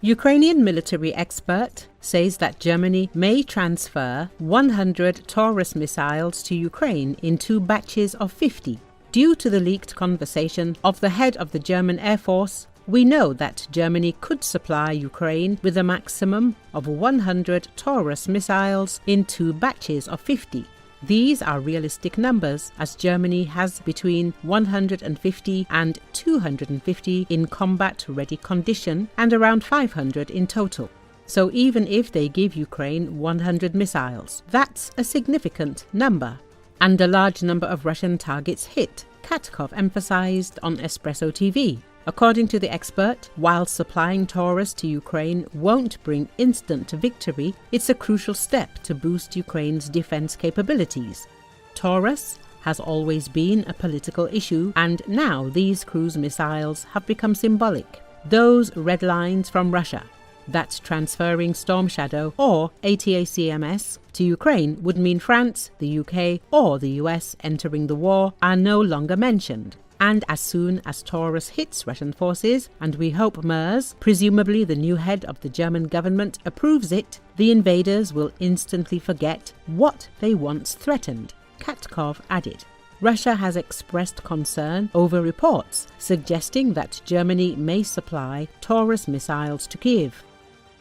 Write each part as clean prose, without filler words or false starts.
Ukrainian military expert says that Germany may transfer 100 Taurus missiles to Ukraine in 2 batches of 50. Due to the leaked conversation of the head of the German Air Force, we know that Germany could supply Ukraine with a maximum of 100 Taurus missiles in 2 batches of 50. These are realistic numbers, as Germany has between 150 and 250 in combat-ready condition and around 500 in total. So even if they give Ukraine 100 missiles, that's a significant number. And a large number of Russian targets hit, Katkov emphasized on Espreso TV. According to the expert, while supplying Taurus to Ukraine won't bring instant victory, it's a crucial step to boost Ukraine's defense capabilities. Taurus has always been a political issue, and now these cruise missiles have become symbolic. Those red lines from Russia, that transferring Storm Shadow or ATACMS to Ukraine would mean France, the UK or the US entering the war, are no longer mentioned. And as soon as Taurus hits Russian forces, and we hope Merz, presumably the new head of the German government, approves it, the invaders will instantly forget what they once threatened, Katkov added. Russia has expressed concern over reports suggesting that Germany may supply Taurus missiles to Kyiv.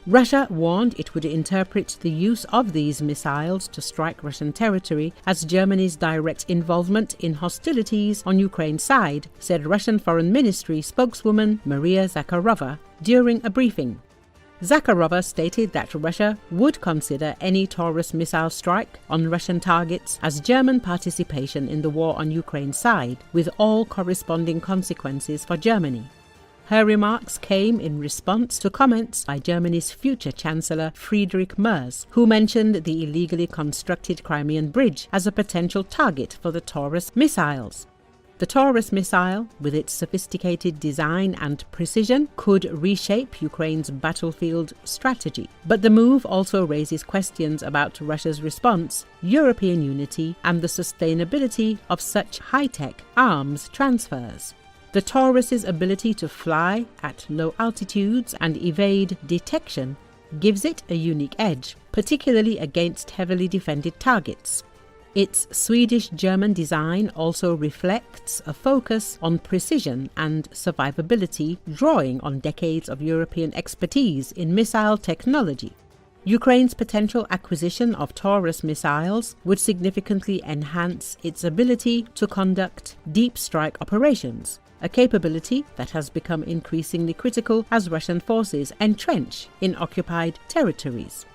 Russia warned it would interpret the use of these missiles to strike Russian territory as Germany's direct involvement in hostilities on Ukraine's side, said Russian Foreign Ministry spokeswoman Maria Zakharova during a briefing. Zakharova stated that Russia would consider any Taurus missile strike on Russian targets as German participation in the war on Ukraine's side, with all corresponding consequences for Germany. Her remarks came in response to comments by Germany's future Chancellor Friedrich Merz, who mentioned the illegally constructed Crimean bridge as a potential target for the Taurus missiles. The Taurus missile, with its sophisticated design and precision, could reshape Ukraine's battlefield strategy. But the move also raises questions about Russia's response, European unity, and the sustainability of such high-tech arms transfers. The Taurus's ability to fly at low altitudes and evade detection gives it a unique edge, particularly against heavily defended targets. Its Swedish-German design also reflects a focus on precision and survivability, drawing on decades of European expertise in missile technology. Ukraine's potential acquisition of Taurus missiles would significantly enhance its ability to conduct deep strike operations, a capability that has become increasingly critical as Russian forces entrench in occupied territories.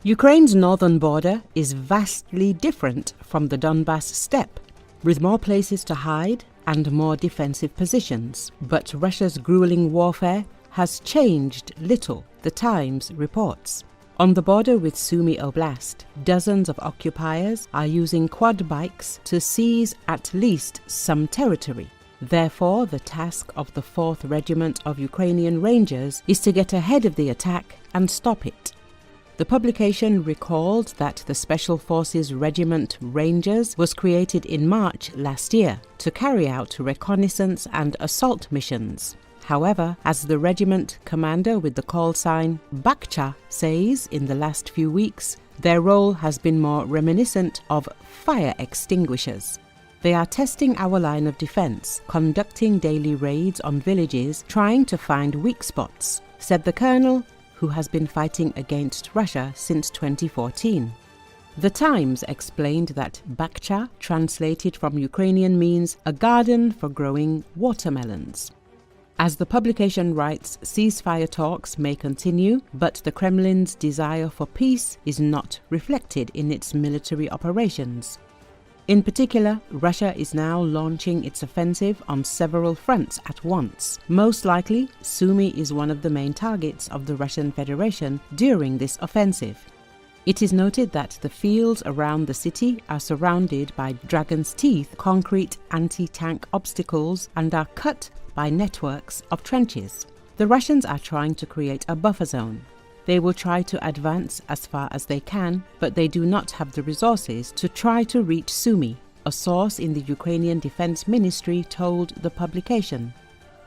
Ukraine's northern border is vastly different from the Donbas steppe, with more places to hide and more defensive positions. But Russia's grueling warfare has changed little, the Times reports. On the border with Sumy Oblast, dozens of occupiers are using quad bikes to seize at least some territory. Therefore, the task of the 4th Regiment of Ukrainian Rangers is to get ahead of the attack and stop it. The publication recalled that the Special Forces Regiment Rangers was created in March last year to carry out reconnaissance and assault missions. However, as the regiment commander with the call sign Bucha says, in the last few weeks, their role has been more reminiscent of fire extinguishers. They are testing our line of defense, conducting daily raids on villages, trying to find weak spots, said the colonel, who has been fighting against Russia since 2014. The Times explained that Bucha, translated from Ukrainian, means a garden for growing watermelons. As the publication writes, ceasefire talks may continue, but the Kremlin's desire for peace is not reflected in its military operations. In particular, Russia is now launching its offensive on several fronts at once. Most likely, Sumy is one of the main targets of the Russian Federation during this offensive. It is noted that the fields around the city are surrounded by dragon's teeth concrete anti-tank obstacles and are cut by networks of trenches. The Russians are trying to create a buffer zone. They will try to advance as far as they can, but they do not have the resources to try to reach Sumy, a source in the Ukrainian Defense Ministry told the publication.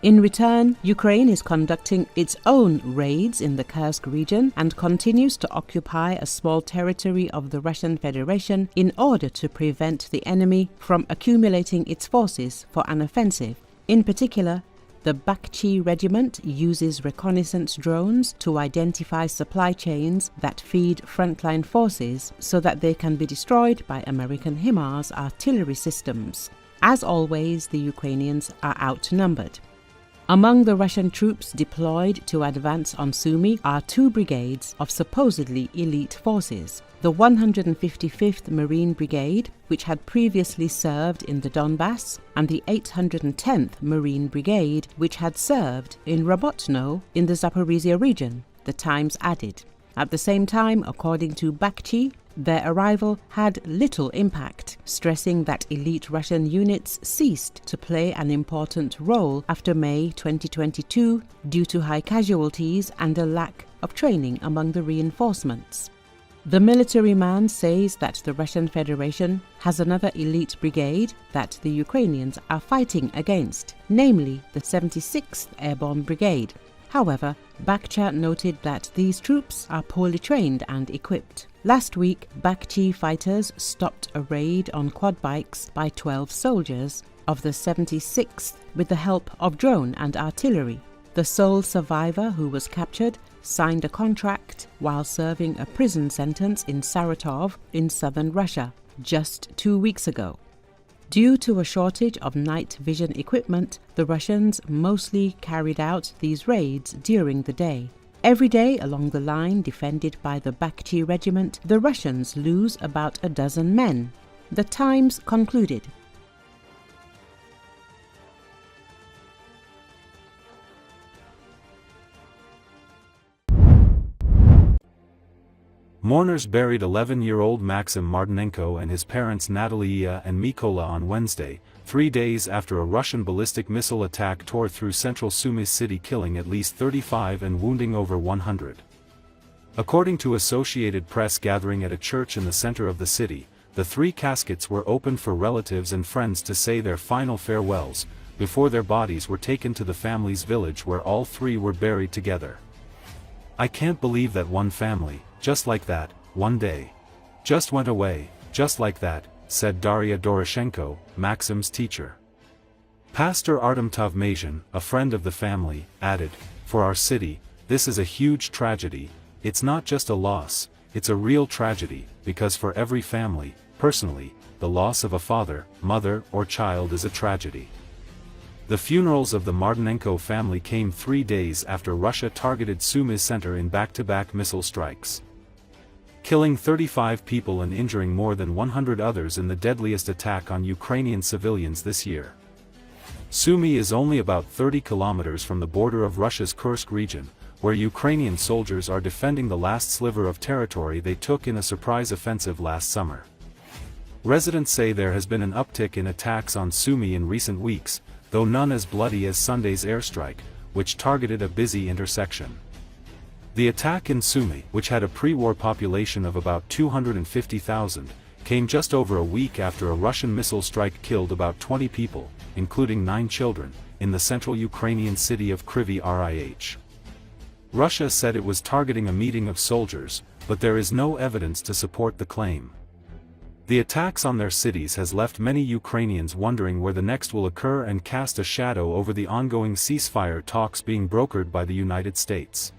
In return, Ukraine is conducting its own raids in the Kursk region and continues to occupy a small territory of the Russian Federation in order to prevent the enemy from accumulating its forces for an offensive. In particular, the Bakhchi regiment uses reconnaissance drones to identify supply chains that feed frontline forces so that they can be destroyed by American HIMARS artillery systems. As always, the Ukrainians are outnumbered. Among the Russian troops deployed to advance on Sumy are 2 brigades of supposedly elite forces. The 155th Marine Brigade, which had previously served in the Donbass, and the 810th Marine Brigade, which had served in Robotno in the Zaporizhia region, the Times added. At the same time, according to Bakhchi, their arrival had little impact, stressing that elite Russian units ceased to play an important role after May 2022 due to high casualties and a lack of training among the reinforcements. The military man says that the Russian Federation has another elite brigade that the Ukrainians are fighting against, namely the 76th Airborne Brigade. However, Bakhchi noted that these troops are poorly trained and equipped. Last week, Bakhchi fighters stopped a raid on quad bikes by 12 soldiers of the 76th with the help of drone and artillery. The sole survivor who was captured signed a contract while serving a prison sentence in Saratov in southern Russia just 2 weeks ago. Due to a shortage of night vision equipment, the Russians mostly carried out these raids during the day. Every day along the line defended by the Bakhchi regiment, the Russians lose about a dozen men. The Times concluded. Mourners buried 11-year-old Maxim Martynenko and his parents Natalia and Mykola on Wednesday, 3 days after a Russian ballistic missile attack tore through central Sumy city, killing at least 35 and wounding over 100. According to Associated Press gathering at a church in the center of the city, the 3 caskets were opened for relatives and friends to say their final farewells, before their bodies were taken to the family's village where all 3 were buried together. "I can't believe that one family, just like that, one day, just went away, just like that," said Daria Doroshenko, Maxim's teacher. Pastor Artem Tavmazhin, a friend of the family, added, "For our city, this is a huge tragedy. It's not just a loss, it's a real tragedy, because for every family, personally, the loss of a father, mother, or child is a tragedy." The funerals of the Martynenko family came 3 days after Russia targeted Sumy's center in back-to-back missile strikes, killing 35 people and injuring more than 100 others in the deadliest attack on Ukrainian civilians this year. Sumy is only about 30 kilometers from the border of Russia's Kursk region, where Ukrainian soldiers are defending the last sliver of territory they took in a surprise offensive last summer. Residents say there has been an uptick in attacks on Sumy in recent weeks, though none as bloody as Sunday's airstrike, which targeted a busy intersection. The attack in Sumy, which had a pre-war population of about 250,000, came just over a week after a Russian missile strike killed about 20 people, including 9 children, in the central Ukrainian city of Kryvyi Rih. Russia said it was targeting a meeting of soldiers, but there is no evidence to support the claim. The attacks on their cities has left many Ukrainians wondering where the next will occur and cast a shadow over the ongoing ceasefire talks being brokered by the United States.